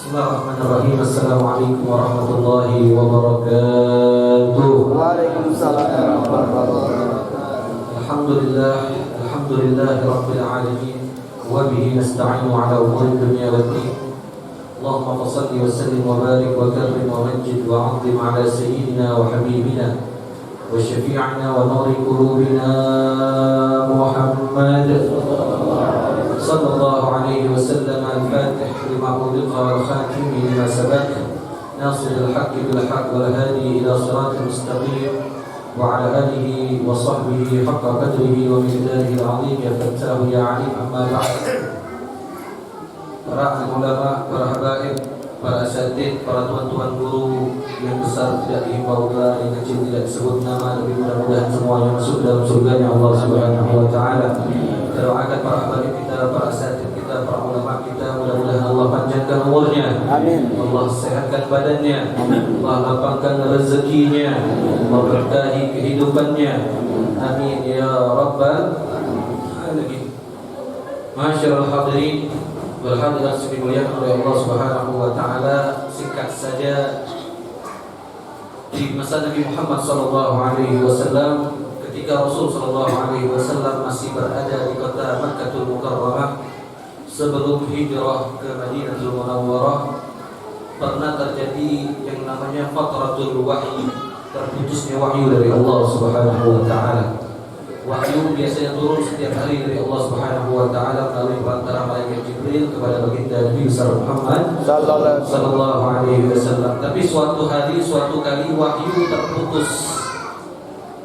Bismillahirrahmanirrahim. Assalamualaikum warahmatullahi wabarakatuh. Waalaikumsalam warahmatullahi wabarakatuh. Alhamdulillah rabbil alamin wa bihi nasta'inu ala umuri dunya waddin. Allahumma shalli wa sallim wa barik wa karrim wa majjid wa 'azzim ala sayyidina wa habibina wa syafi'ina wa nuri qulubina Muhammad sallallahu alaihi wasallam. Al-Fatih lima ughliqa wal khatim lima sabaq nasiril haqqi bil haqq wal hadi ila siratal mustaqim wa ala alihi wa sahbihi haqqa qadrihi wa miqdarihi al-'azim. Ya fattahu ya alim, amma ba'd. Para ulama, para habaib, para asatidz, para tuan-tuan guru yang besar tidak dihimbau gelar, yang kecil tidak disebut nama, tapi mudah-mudahan semuanya masuk dalam surganya Allah Subhanahu wa taala. Kita doakan para habaib kita, para asatidz kita, para ulama kita, mudah-mudahan Allah panjangkan umurnya. Amin. Allah sehatkan badannya. Amin. Allah lapangkan rezekinya. Allah berkahi kehidupannya. Amin ya rabbal alamin. Masyaallah hadirin berhadirat dimuliakan oleh Allah Subhanahu wa taala, singkat saja di masa Nabi Muhammad sallallahu alaihi wasallam, ketika Rasul sallallahu alaihi wasallam masih berada di kota Makkahul Mukarramah sebelum hijrah ke Madinatul Munawwarah, pernah terjadi yang namanya fatratul wahyi, terputusnya wahyu dari Allah Subhanahu wa taala. Wahyu biasanya turun setiap hari dari Allah Subhanahu wa taala melalui perantara malaikat Jibril kepada baginda Nabi Muhammad sallallahu alaihi wasallam. Tapi suatu kali wahyu terputus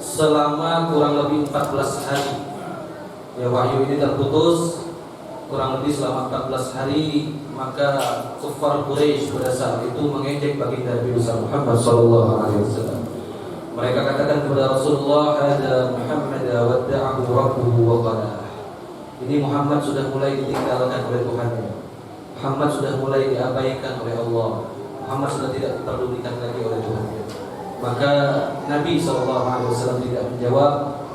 selama kurang lebih 14 hari. Ya, wahyu ini terputus kurang lebih selama 14 hari, maka kufar Quraisy pada saat itu mengejek baginda Nabi Muhammad sallallahu alaihi wasallam. Mereka katakan kepada Rasulullah, "Hada Muhammad wadda'ahu rabbuhu wa qala." Ini Muhammad sudah mulai ditinggalkan oleh Tuhannya. Muhammad sudah mulai diabaikan oleh Allah. Muhammad sudah tidak diperdulikan lagi oleh Tuhannya. Maka Nabi SAW tidak menjawab,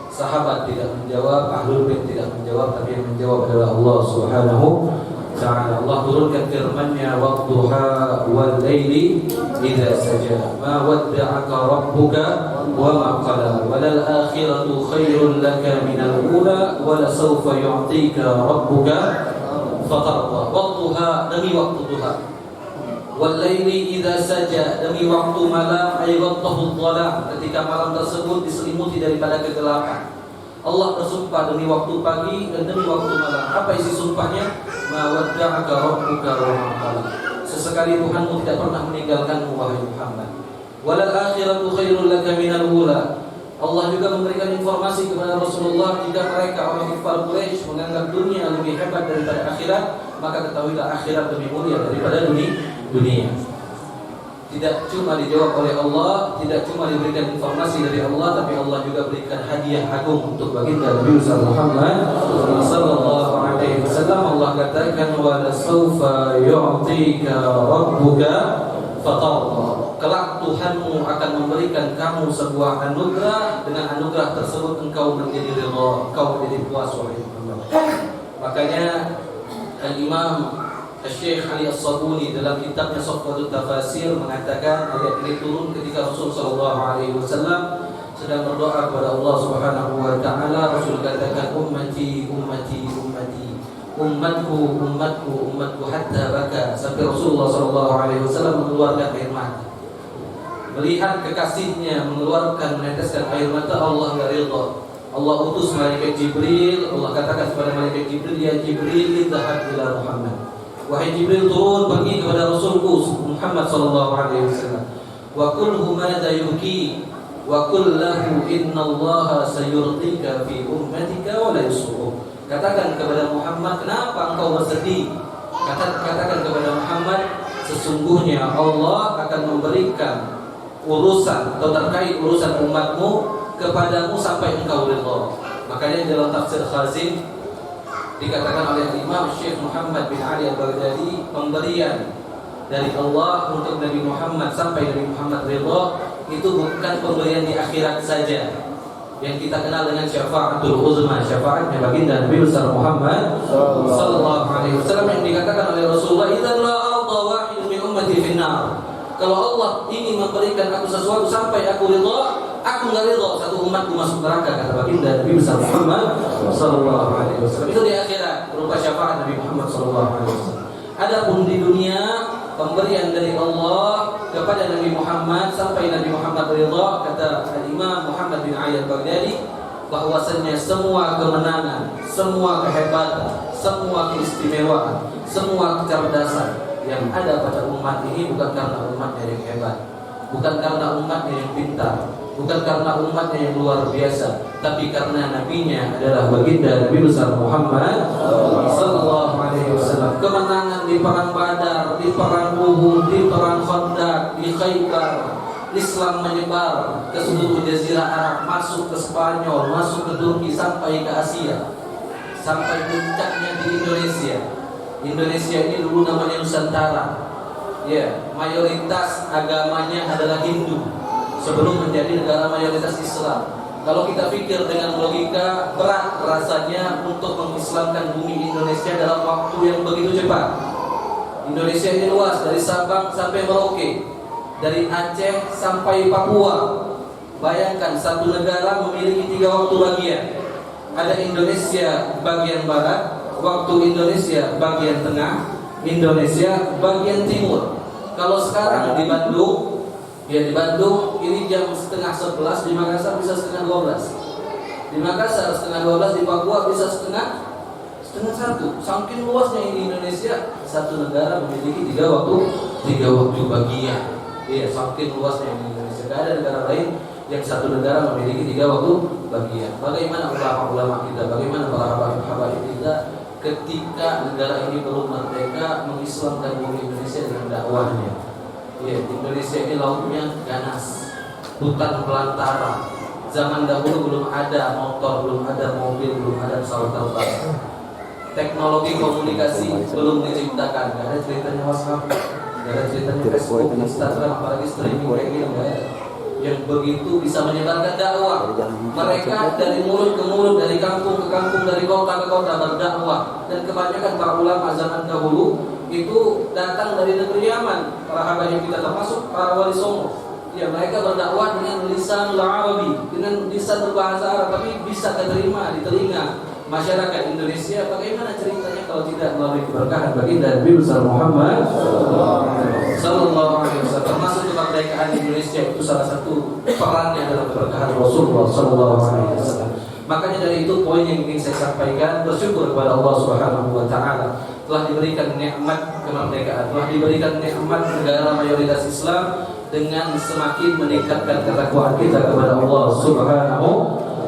sahabat tidak menjawab, ahlul bait tidak menjawab, tapi yang menjawab adalah Allah Subhanahu ta'ala. Allah turunkan firman-Nya, "Wadduha wal laili idza saja, ma wadda'aka rabbuka wa ma qala, walal akhiratu khairul laka minal ula, wa la sawfa yu'tika rabbuka fatarda." Wadduha, demi waktu duha, wal laili idza saja, demi waktu malam, ay waddahu dhalam, ketika malam tersebut diselimuti daripada kegelapan. Allah bersumpah demi waktu pagi dan demi waktu malam. Apa isi sumpahnya? Ma wadda'aka rabbuka wa ma qala. Sesekali Tuhanmu tidak pernah meninggalkanmu wahai Muhammad. Walal akhiratu khairul laka minal ula. Allah juga memberikan informasi kepada Rasulullah, jika mereka orang kafir Quraisy menganggap dunia lebih hebat daripada akhirat, maka ketahuilah akhirat lebih mulia daripada dunia. Tidak cuma dijawab oleh Allah, tidak cuma diberikan informasi dari Allah, tapi Allah juga berikan hadiah agung untuk baginda Nabi Muhammad sallallahu alaihi wasallam. Allah katakan, "Wa la sawfa yu'tika rabbuka fatarda." Kelak Tuhanmu akan memberikan kamu sebuah anugerah, dengan anugerah tersebut engkau menjadi ridha, engkau menjadi puas wahai Muhammad. Makanya Al-Imam Syekh Ali As-Sabuni dalam kitabnya Safwatul Tafasir mengatakan, ayat ini turun ketika Rasul sallallahu alaihi wasallam sedang berdoa kepada Allah Subhanahu wa taala. Rasul katakan, "Ummati ummati ummati." Umatku umatku umatku, hatta baka, sampai Rasulullah sallallahu alaihi wasallam mengeluarkan air mata. Melihat kekasihnya mengeluarkan, meneteskan air mata, Allah enggak ridha. Allah utus malaikat Jibril. Allah katakan kepada malaikat Jibril, "Ya Jibril, idhhab ila Muhammad." Wahai Jibril, turun pergi kepada Rasulku Muhammad sallallahu alaihi wasallam. Wa qulhu madza yuki wa qul lahu innallaha sayurtika fi ummatika wa la yusuh. Katakan kepada Muhammad, kenapa engkau bersedih? Katakan kepada Muhammad, sesungguhnya Allah akan memberikan urusan atau terkait urusan umatmu kepadamu sampai engkau ridha. Makanya dalam tafsir Khazin dikatakan oleh Imam Syekh Muhammad bin Ali Al-Baghdadi, pemberian dari Allah untuk Nabi Muhammad sampai Nabi Muhammad ridha itu bukan pemberian di akhirat saja yang kita kenal dengan syafaatul uzma, syafaatnya baginda Nabi Muhammad sallallahu alaihi wasallam, yang dikatakan oleh Rasulullah, "Idzan la arda wahid min Kalau Allah ingin memberikan aku sesuatu sampai aku ridha, aku nggak ridha satu umatku masuk neraka, kata baginda Nabi besar Muhammad sallallahu alaihi wasallam. Itu di akhirat berupa syafaat Nabi Muhammad sallallahu alaihi wasallam. Adapun di dunia, pemberian dari Allah kepada Nabi Muhammad sampai Nabi Muhammad ridha, kata Imam Muhammad bin Ali al-Baghdadi, bahwasanya semua kemenangan, semua kehebatan, semua keistimewaan, semua kecerdasan yang ada pada umat ini bukan karena umatnya yang hebat, bukan karena umatnya yang pintar, bukan karena umatnya yang luar biasa, tapi karena nabinya adalah baginda Nabi besar Muhammad sallallahu alaihi wasallam. Kemenangan di perang Badar, di perang Uhud, di perang Khandaq, di Khaybar, Islam menyebar ke seluruh jazirah Arab, masuk ke Spanyol, masuk ke Turki, sampai ke Asia, sampai puncaknya di Indonesia. Indonesia ini dulu namanya Nusantara. Ya, mayoritas agamanya adalah Hindu sebelum menjadi negara mayoritas Islam. Kalau kita pikir dengan logika, berat rasanya untuk mengislamkan bumi Indonesia dalam waktu yang begitu cepat. Indonesia ini luas, dari Sabang sampai Merauke, dari Aceh sampai Papua. Bayangkan satu negara memiliki 3 waktu bagian. Ada Indonesia bagian barat, waktu Indonesia bagian tengah, Indonesia bagian timur. Kalau sekarang di Bandung, ya di Bandung ini jam setengah 11, di Makassar bisa setengah 12. Di Makassar setengah 12, di Papua bisa setengah 1. Saking luasnya ini Indonesia, satu negara memiliki 3 waktu bagian. Iya, saking luasnya ini Indonesia. Tidak ada negara lain yang satu negara memiliki 3 waktu bagian. Bagaimana ulama-ulama kita, bagaimana para habaib kita ketika negara ini belum merdeka mengislamkan bumi Indonesia dengan dakwahnya. Ya, Indonesia ini lautnya ganas, hutan belantara. Zaman dahulu belum ada motor, belum ada mobil, belum ada pesawat terbang. Teknologi komunikasi belum diciptakan. Gak ada ceritanya WhatsApp, gak ada ceritanya Facebook, Instagram, apalagi streaming kayak gini, gak ada. Yang begitu bisa menyebarkan dakwah. Mereka dari mulut ke mulut, dari kampung ke kampung, dari kota ke kota berdakwah. Dan kebanyakan para ulama zaman dahulu itu datang dari negeri Yaman. Para habaib kita termasuk para wali songo. Ya, mereka berdakwah dengan lisan Arabi, dengan lisan berbahasa Arab, tapi bisa diterima di telinga masyarakat Indonesia. Bagaimana ceritanya kalau tidak melalui keberkahan baginda Nabi besar Muhammad sallallahu alaihi wasallam. Termasuk kemerdekaan Indonesia itu salah satu perannya adalah keberkahan Rasulullah sallallahu alaihi wasallam. Makanya dari itu poin yang ingin saya sampaikan, bersyukur kepada Allah Subhanahu wa taala telah diberikan nikmat kemerdekaan, telah diberikan nikmat negara mayoritas Islam dengan semakin meningkatkan ketakwaan kita kepada Allah Subhanahu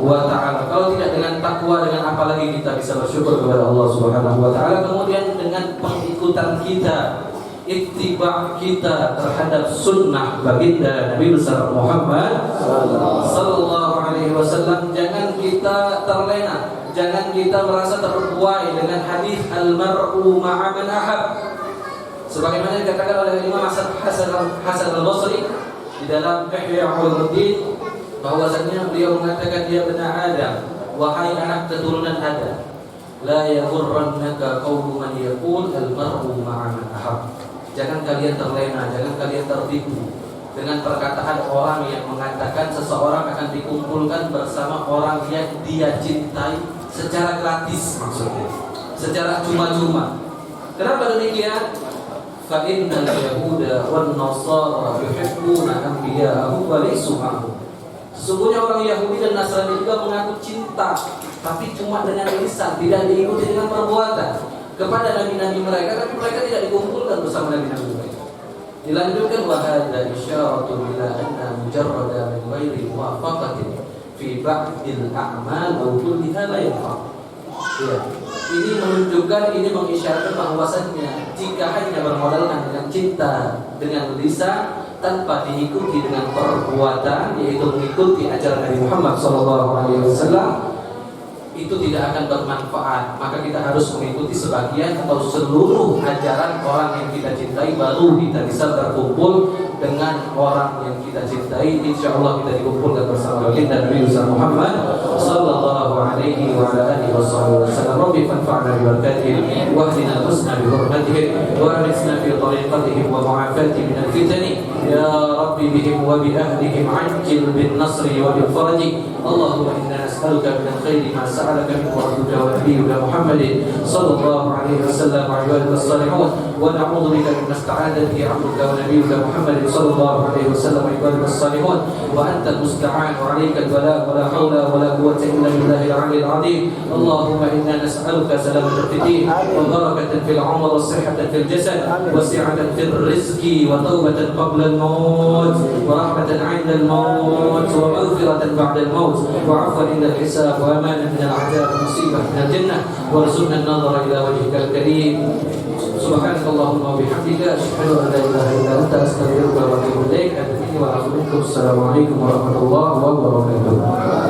wa ta'ala. Kalau tidak dengan takwa, dengan apa lagi kita bisa bersyukur kepada Allah Subhanahu wa ta'ala. Kemudian dengan pengikutan kita, ittiba' kita terhadap sunnah baginda Nabi besar Muhammad sallallahu alaihi wasallam. Jangan kita terlena, jangan kita merasa terbuai dengan hadis al-mar'u ma'a man ahab. Sebagaimana dikatakan oleh Imam Hasan al-Basri di dalam Ihya Ulumuddin, bahwasanya beliau mengatakan, dia benar Adam, wahai anak keturunan Adam, la yaghurrannaka qawlu man yaqul al-mar'u ma'a man ahab. Jangan kalian terlena, jangan kalian tertipu dengan perkataan orang yang mengatakan seseorang akan dikumpulkan bersama orang yang dia cintai secara gratis, maksudnya secara cuma-cuma. Kenapa demikian? Fa innal yahuda wan nasara yuhibbuna anbiya'ahum wa laysu ma'hum. Sesungguhnya orang Yahudi dan Nasrani juga mengaku cinta, tapi cuma dengan lisan, tidak diikuti dengan perbuatan kepada nabi-nabi mereka, tapi mereka tidak dikumpulkan bersama nabi-nabi mereka. Dilanjutkan, wa hadza isyaratun ila anna mujarrada min ghairi muwafaqatin fi ba'dil a'mal wa kulliha la yanfa'. Ya. Ini menunjukkan, ini mengisyaratkan bahwasannya jika hanya bermodalkan dengan cinta dengan lisan tanpa diikuti dengan perbuatan, yaitu mengikuti ajaran Nabi Muhammad SAW, itu tidak akan bermanfaat. Maka kita harus mengikuti sebagian atau seluruh ajaran orang yang kita cintai, baru kita bisa terkumpul dengan orang yang kita cintai. Insya Allah kita dikumpulkan bersama baginda Nabi Muhammad sallallahu alaihi wa alihi wasallam. Rabbi fanfa'na bi barakatihi wa hdina husna bi hurmati وجهك وأنسنا في طريقتهم ومعافاة من الفتن يا رب بهم وبأهلهم عجل بالنصر وبالفرج اللهم إنا نسألك من الخير ما سألك منه عبدك ونبيك محمد صلى الله عليه وسلم وعبادك الصالحون ونعوذ بك مما استعاذ به عبدك ونبيك محمد صلى الله عليه وسلم وعبادك الصالحون وأنت المستعان وعليك البلاء ولا حول ولا قوة إلا بالله العلي العظيم اللهم إنا نسألك سلامة في الدين وبركة في العمر وصحة في الجسد وسعة في الرزق وتوبة قبل الموت ورحمة عند الموت ومغفرة بعد الموت وعفوا عند الحساب وأمانا من العذاب ومصيبة من الجنة وارزقنا النظر إلى وجهك الكريم سبحانك اللهم وبحمدك أشهد أن لا إله إلا أنت أستغفرك وأتوب إليك. السلام عليكم ورحمة الله وبركاته.